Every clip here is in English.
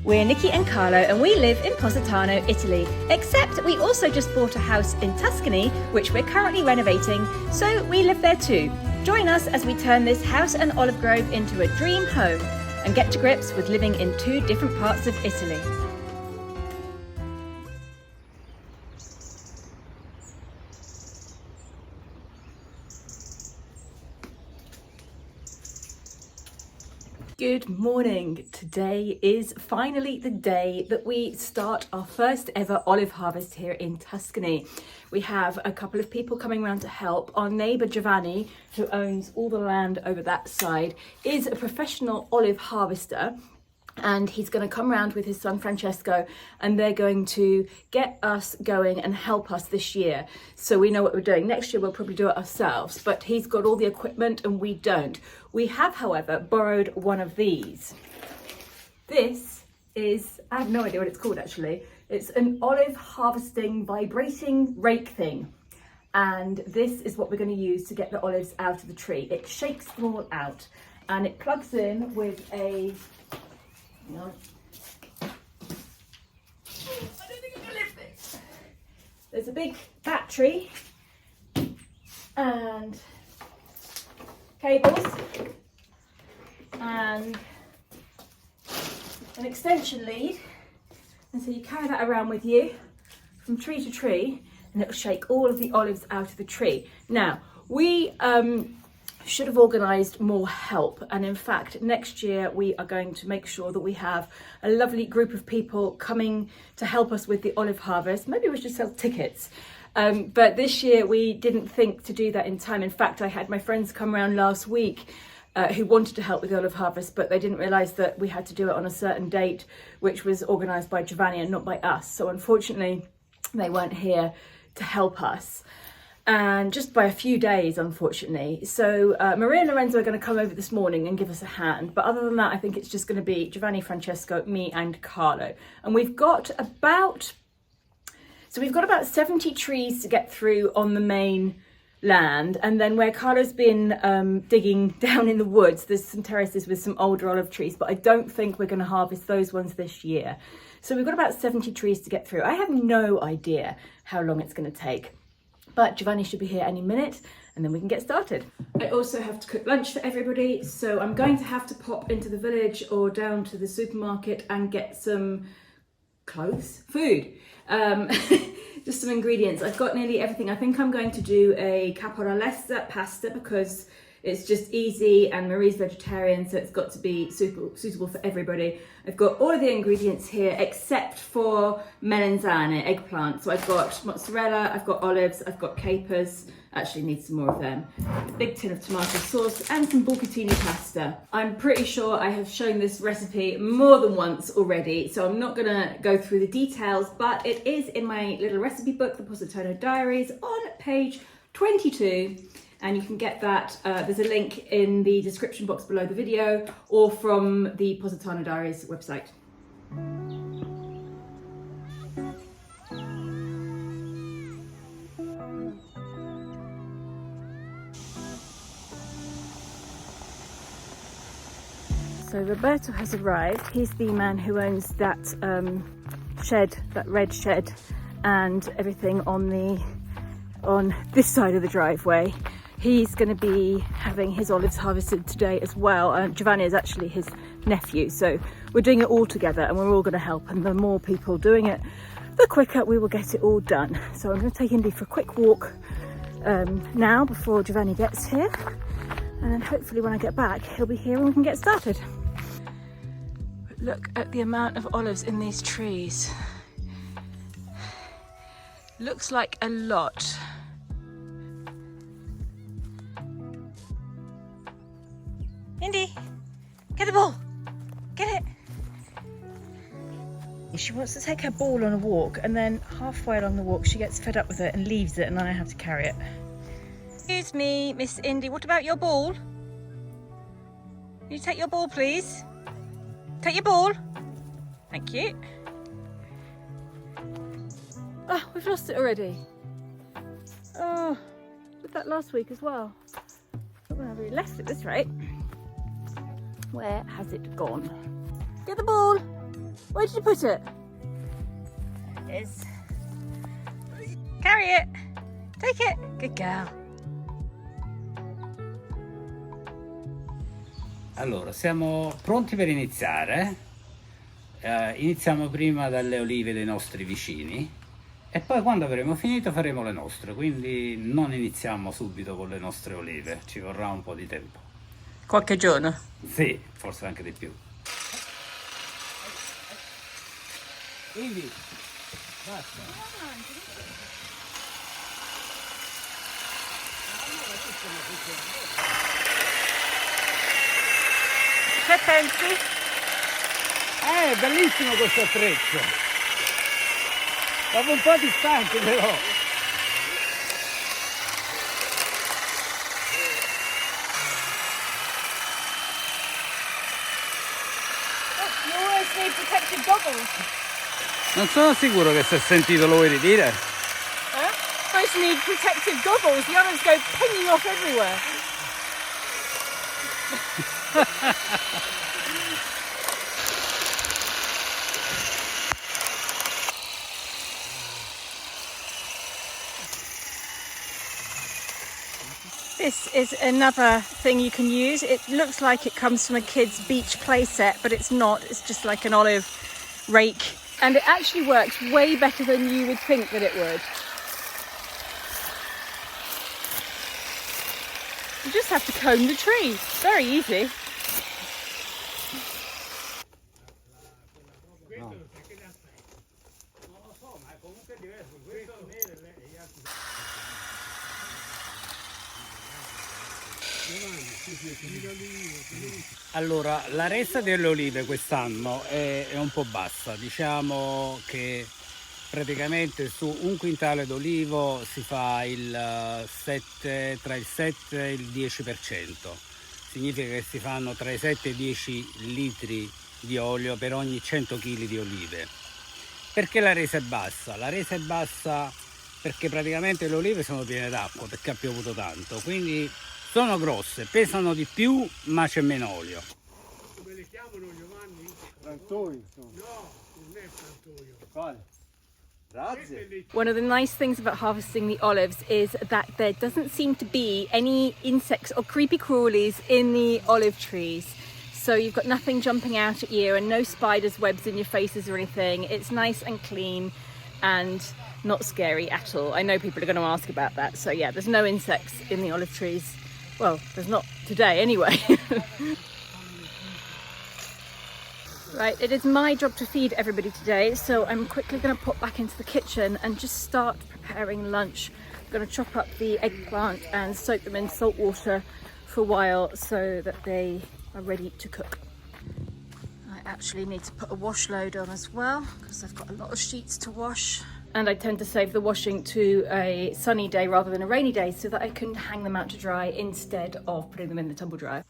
We're Nicki and Carlo and we live in Positano, Italy, except we also just bought a house in Tuscany, which we're currently renovating, so we live there too. Join us as we turn this house and olive grove into a dream home and get to grips with living in two different parts of Italy. Good morning. Today is finally the day that we start our first ever olive harvest here in Tuscany. We have a couple of people coming around to help. Our neighbour Giovanni, who owns all the land over that side, is a professional olive harvester. And he's going to come around with his son Francesco and they're going to get us going and help us this year. So we know what we're doing. Next year we'll probably do it ourselves, but he's got all the equipment and we don't. We have, however, borrowed one of these. This is, I have no idea what it's called actually. It's an olive harvesting vibrating rake thing. And this is what we're going to use to get the olives out of the tree. It shakes them all out and it plugs in with a I don't think I can lift this. There's a big battery and cables and an extension lead, and so you carry that around with you from tree to tree and it'll shake all of the olives out of the tree. Now we should have organised more help, and in fact next year we are going to make sure that we have a lovely group of people coming to help us with the olive harvest. Maybe we should sell tickets, but this year we didn't think to do that in time. In fact, I had my friends come around last week who wanted to help with the olive harvest, but they didn't realise that we had to do it on a certain date which was organised by Giovanni and not by us, so unfortunately they weren't here to help us. And just by a few days, unfortunately. So Maria and Lorenzo are going to come over this morning and give us a hand. But other than that, I think it's just going to be Giovanni, Francesco, me and Carlo. And we've got about 70 trees to get through on the main land. And then where Carlo's been digging down in the woods, there's some terraces with some older olive trees, but I don't think we're going to harvest those ones this year. So we've got about 70 trees to get through. I have no idea how long it's going to take. But Giovanni should be here any minute and then we can get started. I also have to cook lunch for everybody, so I'm going to have to pop into the village or down to the supermarket and get some food. Just some ingredients. I've got nearly everything. I think I'm going to do a caporalessa pasta because it's just easy and Marie's vegetarian, so it's got to be suitable for everybody. I've got all of the ingredients here except for melanzane, eggplant. So I've got mozzarella, I've got olives, I've got capers. Actually need some more of them. A big tin of tomato sauce and some bucatini pasta. I'm pretty sure I have shown this recipe more than once already, so I'm not gonna go through the details, but it is in my little recipe book, the Positano Diaries, on page 22. And you can get that, there's a link in the description box below the video or from the Positano Diaries website. So Roberto has arrived. He's the man who owns that shed, that red shed, and everything on this side of the driveway. He's going to be having his olives harvested today as well. Giovanni is actually his nephew, so we're doing it all together and we're all going to help, and the more people doing it, the quicker we will get it all done. So I'm going to take Indy for a quick walk now before Giovanni gets here, and then hopefully when I get back he'll be here and we can get started. Look at the amount of olives in these trees. Looks like a lot. Indy, get the ball, get it. She wants to take her ball on a walk, and then halfway along the walk she gets fed up with it and leaves it, and then I have to carry it. Excuse me, Miss Indy, what about your ball? Can you take your ball, please? Take your ball. Thank you. Oh, we've lost it already. Oh, did that last week as well. Well, we left at this rate. Where has it gone? Get the ball. Where did you put it? There it is. Carry it. Take it. Good girl. Allora, siamo pronti per iniziare. Iniziamo prima dalle olive dei nostri vicini e poi quando avremo finito faremo le nostre, quindi non iniziamo subito con le nostre olive, ci vorrà un po' di tempo. Qualche giorno? Sì, forse anche di più. Quindi, basta. Che pensi? È bellissimo questo attrezzo. Dopo un po' di stanco però. You always need protective goggles. Non sono sicuro che si è sentito, lo vuoi ridire? Supposed to need protective goggles. The others go pinging off everywhere. This is another thing you can use. It looks like it comes from a kid's beach play set, but it's not. It's just like an olive rake. And it actually works way better than you would think that it would. You just have to comb the tree. Very easy. Allora, la resa delle olive quest'anno è un po' bassa, diciamo che praticamente su un quintale d'olivo si fa tra il 7 e il 10%, significa che si fanno tra i 7 e i 10 litri di olio per ogni 100 kg di olive. Perché la resa è bassa? La resa è bassa perché praticamente le olive sono piene d'acqua perché ha piovuto tanto, quindi sono grosse, pesano di più ma c'è meno olio. Come le chiamano, Giovanni? Frantoio. No, non è frantoio. Quale? Grazie. One of the nice things about harvesting the olives is that there doesn't seem to be any insects or creepy crawlies in the olive trees. So you've got nothing jumping out at you and no spiders' webs in your faces or anything. It's nice and clean and not scary at all. I know people are going to ask about that. So yeah, there's no insects in the olive trees. Well, there's not today anyway. Right, it is my job to feed everybody today, so I'm quickly going to pop back into the kitchen and just start preparing lunch. I'm going to chop up the eggplant and soak them in salt water for a while so that they are ready to cook. I actually need to put a wash load on as well because I've got a lot of sheets to wash. And I tend to save the washing to a sunny day rather than a rainy day so that I can hang them out to dry instead of putting them in the tumble dryer.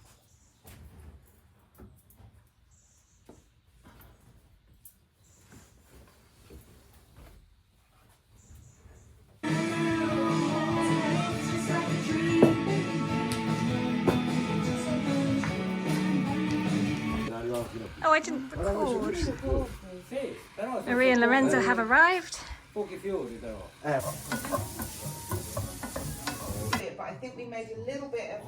Oh, I didn't record. Marie and Lorenzo have arrived. Pochi fiori però. But I think we made a little bit of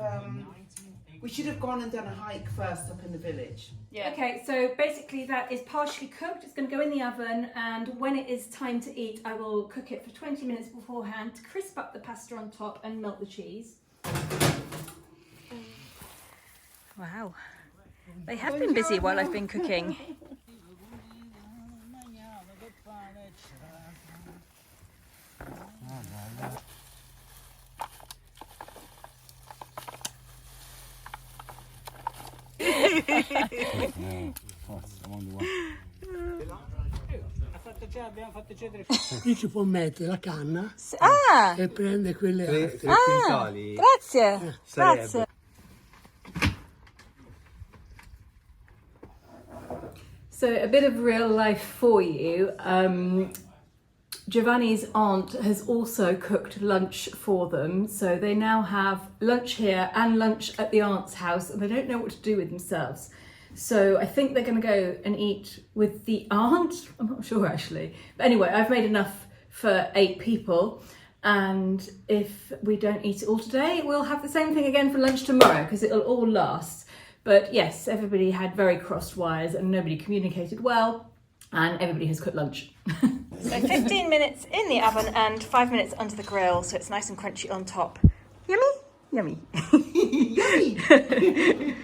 we should have gone and done a hike first up in the village. Yeah. Okay, so basically that is partially cooked. It's going to go in the oven, and when it is time to eat, I will cook it for 20 minutes beforehand to crisp up the pasta on top and melt the cheese. Wow. They have been busy while I've been cooking. Qui ci può mettere la canna Ah! e prende quelle altre. Ah! Grazie! Grazie! So a bit of real life for you. Giovanni's aunt has also cooked lunch for them, so they now have lunch here and lunch at the aunt's house, and they don't know what to do with themselves. So I think they're going to go and eat with the aunt. I'm not sure actually. But anyway, I've made enough for 8 people. And if we don't eat it all today, we'll have the same thing again for lunch tomorrow because it'll all last. But yes, everybody had very crossed wires and nobody communicated well, and everybody has cooked lunch. So 15 minutes in the oven and 5 minutes under the grill, so it's nice and crunchy on top. Yummy? Yummy. Yummy.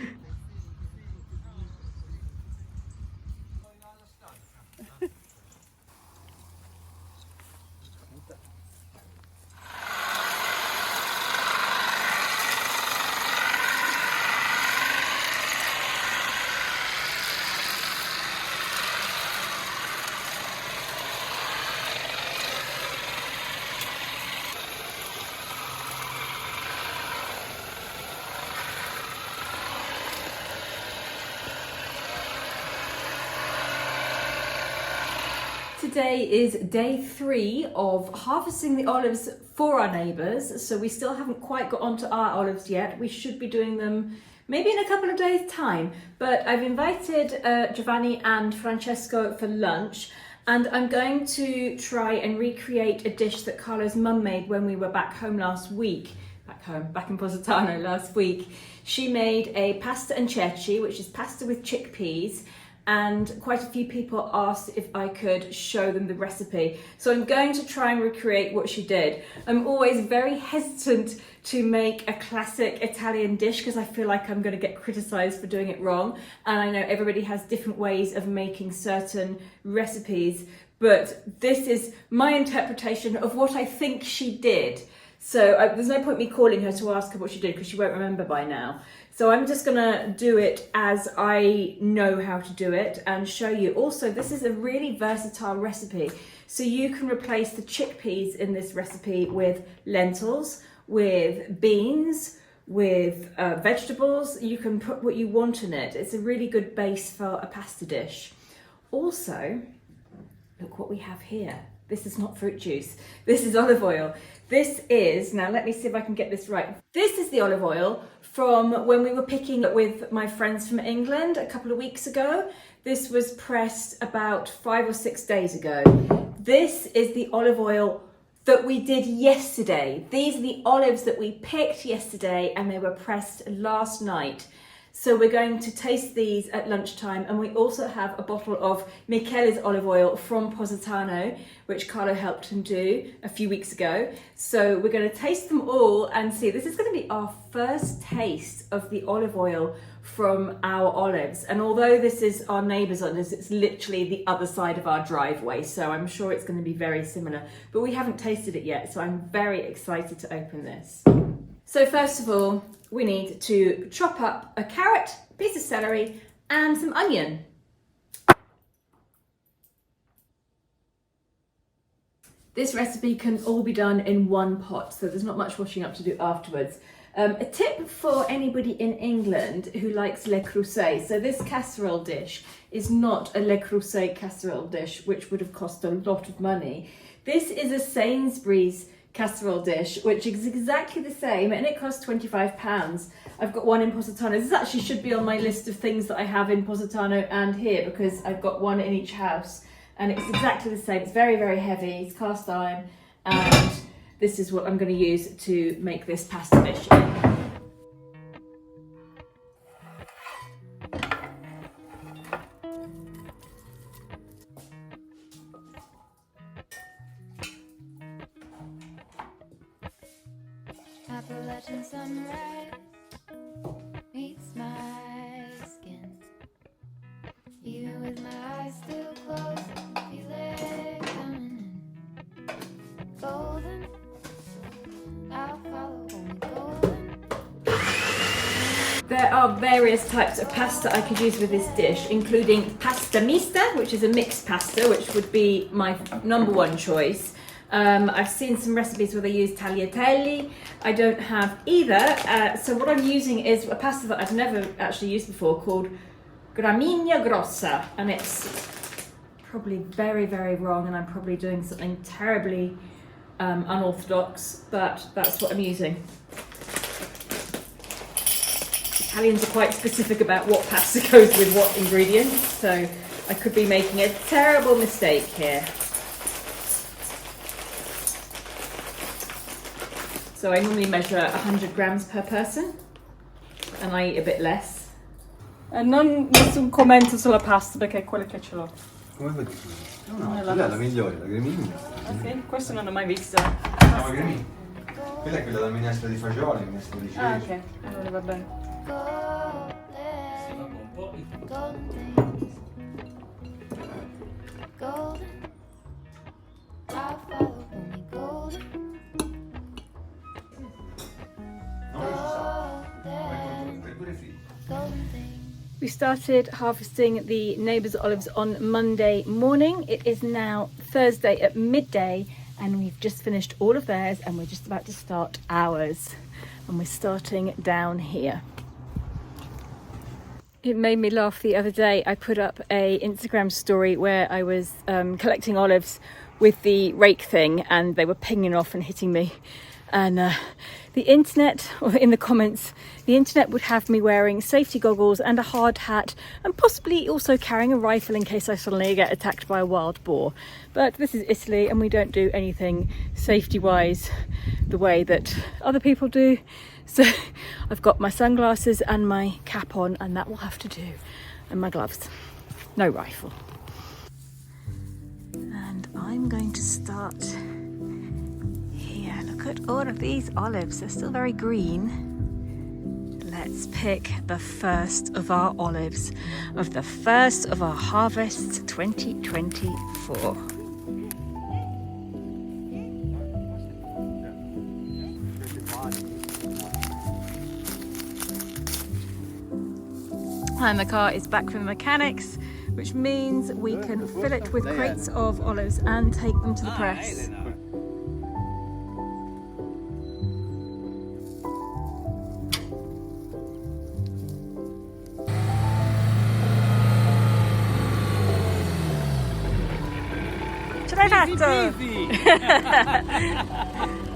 Today is day 3 of harvesting the olives for our neighbours, so we still haven't quite got onto our olives yet. We should be doing them maybe in a couple of days' time, but I've invited Giovanni and Francesco for lunch, and I'm going to try and recreate a dish that Carlo's mum made when we were back home last week. Back in Positano last week. She made a pasta and ceci, which is pasta with chickpeas, and quite a few people asked if I could show them the recipe. So I'm going to try and recreate what she did. I'm always very hesitant to make a classic Italian dish because I feel like I'm going to get criticised for doing it wrong. And I know everybody has different ways of making certain recipes, but this is my interpretation of what I think she did. So there's no point me calling her to ask her what she did because she won't remember by now. So I'm just gonna do it as I know how to do it and show you. Also, this is a really versatile recipe. So you can replace the chickpeas in this recipe with lentils, with beans, with vegetables. You can put what you want in it. It's a really good base for a pasta dish. Also, look what we have here. This is not fruit juice. This is olive oil. This is, now let me see if I can get this right. This is the olive oil from when we were picking with my friends from England a couple of weeks ago. This was pressed about 5 or 6 days ago. This is the olive oil that we did yesterday. These are the olives that we picked yesterday and they were pressed last night. So we're going to taste these at lunchtime, and we also have a bottle of Michele's olive oil from Positano, which Carlo helped him do a few weeks ago. So we're going to taste them all and see. This is going to be our first taste of the olive oil from our olives. And although this is our neighbour's olives, it's literally the other side of our driveway. So I'm sure it's going to be very similar, but we haven't tasted it yet. So I'm very excited to open this. So first of all, we need to chop up a carrot, a piece of celery, and some onion. This recipe can all be done in one pot, so there's not much washing up to do afterwards. A tip for anybody in England who likes le creuset. So this casserole dish is not a le creuset casserole dish, which would have cost a lot of money. This is a Sainsbury's casserole dish, which is exactly the same, and it costs £25. I've got one in Positano. This actually should be on my list of things that I have in Positano and here, because I've got one in each house, and it's exactly the same. It's very, very heavy. It's cast iron, and this is what I'm going to use to make this pasta dish. Appalachian sunrise meets my skin. Even with my eyes still closed, I feel it coming in. Golden, I'll follow only golden. There are various types of pasta I could use with this dish, including pasta mista, which is a mixed pasta, which would be my #1 choice. I've seen some recipes where they use tagliatelle. I don't have either, so what I'm using is a pasta that I've never actually used before called gramigna grossa, and it's probably very, very wrong, and I'm probably doing something terribly unorthodox, but that's what I'm using. Italians are quite specific about what pasta goes with what ingredients, so I could be making a terrible mistake here. So I normally measure 100 grams per person, and I eat a bit less. Non nessun commento sulla pasta perché è quella che ce l'ho. Come vedi? No, quella è la migliore, la gremigna. Ok, questo non l'ho mai visto. No, la gremigna. Quella è quella da minestra di fagioli, minestra di ceci. Ah, ok, allora va bene. Golden things. Golden. I'll follow only golden. Golden things. We started harvesting the neighbour's olives on Monday morning. It is now Thursday at midday and we've just finished all of theirs and we're just about to start ours. And we're starting down here. It made me laugh the other day. I put up a Instagram story where I was collecting olives with the rake thing and they were pinging off and hitting me. And the internet, or in the comments, the internet would have me wearing safety goggles and a hard hat and possibly also carrying a rifle in case I suddenly get attacked by a wild boar. But this is Italy and we don't do anything safety-wise the way that other people do. So I've got my sunglasses and my cap on and that will have to do. And my gloves. No rifle. And I'm going to start here. Look at all of these olives. They're still very green. Let's pick the first of our olives of the first of our harvest 2024. And the car is back from the mechanics, which means we can fill it with crates of olives and take them to the press. Ce l'hai fatto?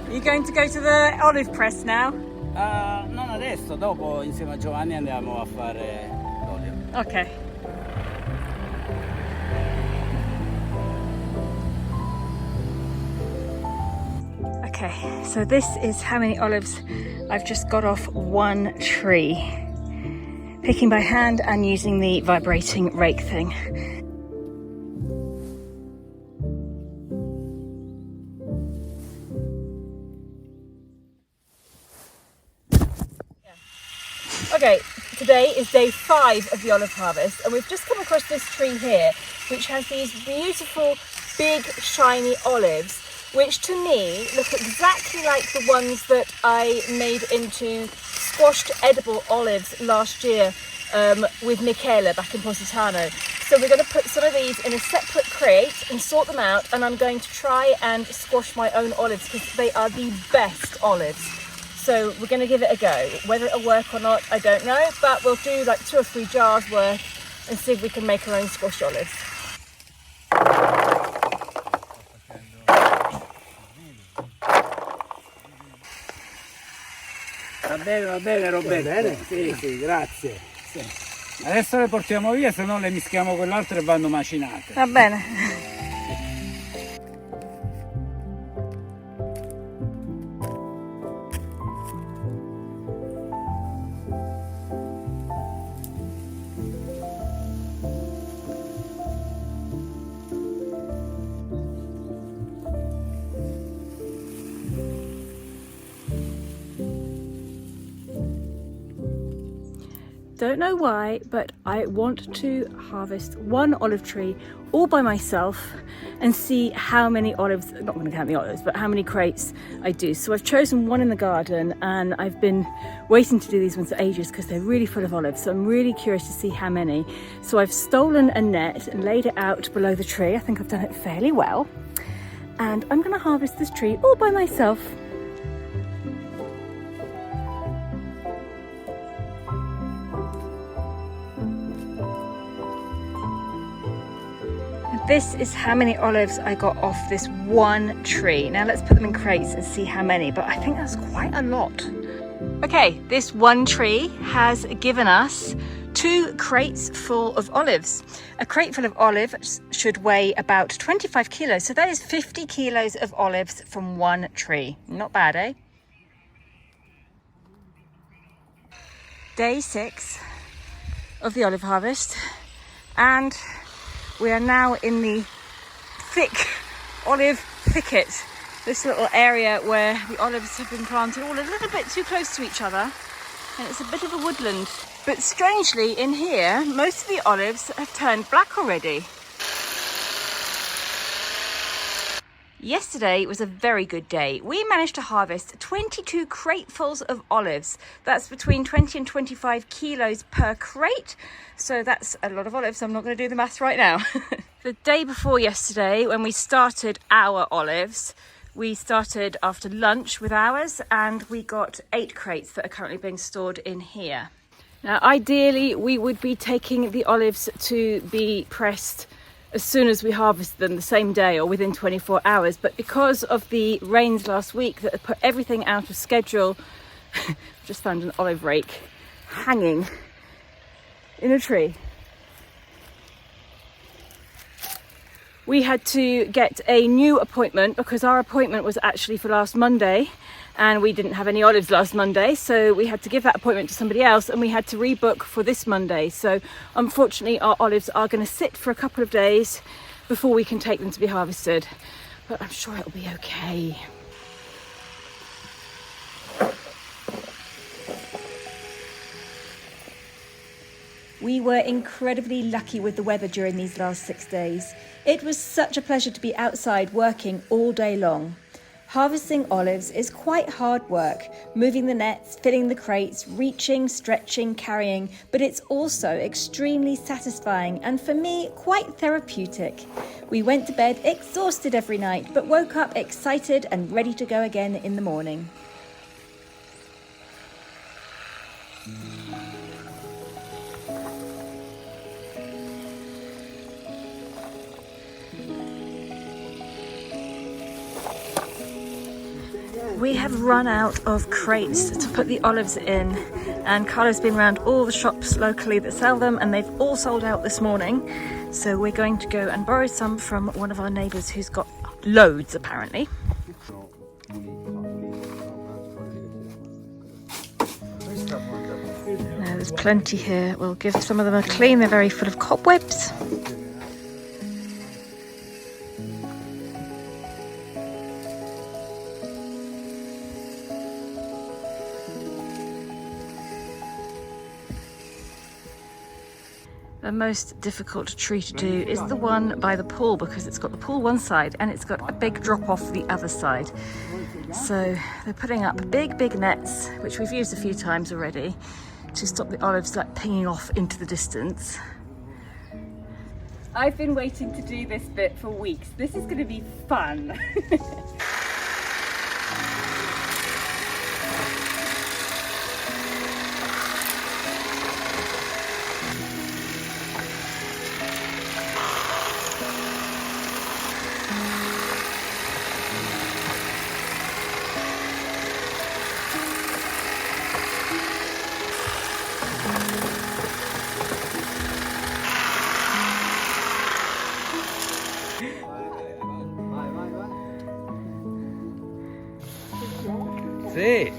Are you going to go to the olive press now? Non adesso, dopo insieme a Giovanni andiamo a fare l'olio. Okay. Okay, so this is how many olives I've just got off one tree. Picking by hand and using the vibrating rake thing. Okay, today is day 5 of the olive harvest and we've just come across this tree here which has these beautiful big shiny olives which to me look exactly like the ones that I made into squashed edible olives last year with Michela back in Positano. So we're going to put some of these in a separate crate and sort them out, and I'm going to try and squash my own olives because they are the best olives. So we're going to give it a go. Whether it'll work or not, I don't know, but we'll do like 2 or 3 jars worth and see if we can make our own squashed olives. Va bene Roberto. Bene? Sì, sì, grazie. Sì. Adesso le portiamo via, se no le mischiamo con l'altro e vanno macinate. Va bene. Don't know why, but I want to harvest one olive tree all by myself and see how many olives, not going to count the olives, but how many crates I do. So I've chosen one in the garden and I've been waiting to do these ones for ages because they're really full of olives. So I'm really curious to see how many. So I've stolen a net and laid it out below the tree. I think I've done it fairly well. And I'm going to harvest this tree all by myself. This is how many olives I got off this one tree. Now let's put them in crates and see how many, but I think that's quite a lot. Okay, this one tree has given us 2 crates full of olives. A crate full of olives should weigh about 25 kilos, so that is 50 kilos of olives from one tree. Not bad, eh? Day 6 of the olive harvest, and we are now in the thick olive thicket. This little area where the olives have been planted all a little bit too close to each other, and it's a bit of a woodland. But strangely, in here, most of the olives have turned black already. Yesterday was a very good day. We managed to harvest 22 cratefuls of olives. That's between 20 and 25 kilos per crate. So that's a lot of olives. I'm not going to do the maths right now. The day before yesterday, when we started our olives, we started after lunch with ours, and we got 8 crates that are currently being stored in here. Now, ideally, we would be taking the olives to be pressed as soon as we harvest them the same day or within 24 hours. But because of the rains last week that have put everything out of schedule, I've just found an olive rake hanging in a tree. We had to get a new appointment because our appointment was actually for last Monday, and we didn't have any olives last Monday, so we had to give that appointment to somebody else, and we had to rebook for this Monday. So unfortunately our olives are going to sit for a couple of days before we can take them to be harvested, but I'm sure it'll be okay. We were incredibly lucky with the weather during these last 6 days. It was such a pleasure to be outside working all day long. Harvesting olives is quite hard work, moving the nets, filling the crates, reaching, stretching, carrying, but it's also extremely satisfying and for me, quite therapeutic. We went to bed exhausted every night, but woke up excited and ready to go again in the morning. We have run out of crates to put the olives in, and Carlo's been around all the shops locally that sell them, and they've all sold out this morning. So we're going to go and borrow some from one of our neighbours who's got loads apparently. Now, there's plenty here. We'll give some of them a clean. They're very full of cobwebs. The most difficult tree to do is the one by the pool, because it's got the pool one side and it's got a big drop off the other side. So they're putting up big nets, which we've used a few times already, to stop the olives like pinging off into the distance. I've been waiting to do this bit for weeks. This is going to be fun. Sì.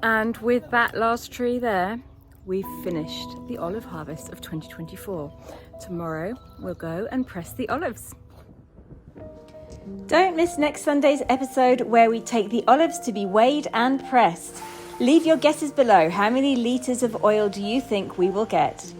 And with that last tree there, we've finished the olive harvest of 2024. Tomorrow we'll go and press the olives. Don't miss next Sunday's episode where we take the olives to be weighed and pressed. Leave your guesses below. How many litres of oil do you think we will get?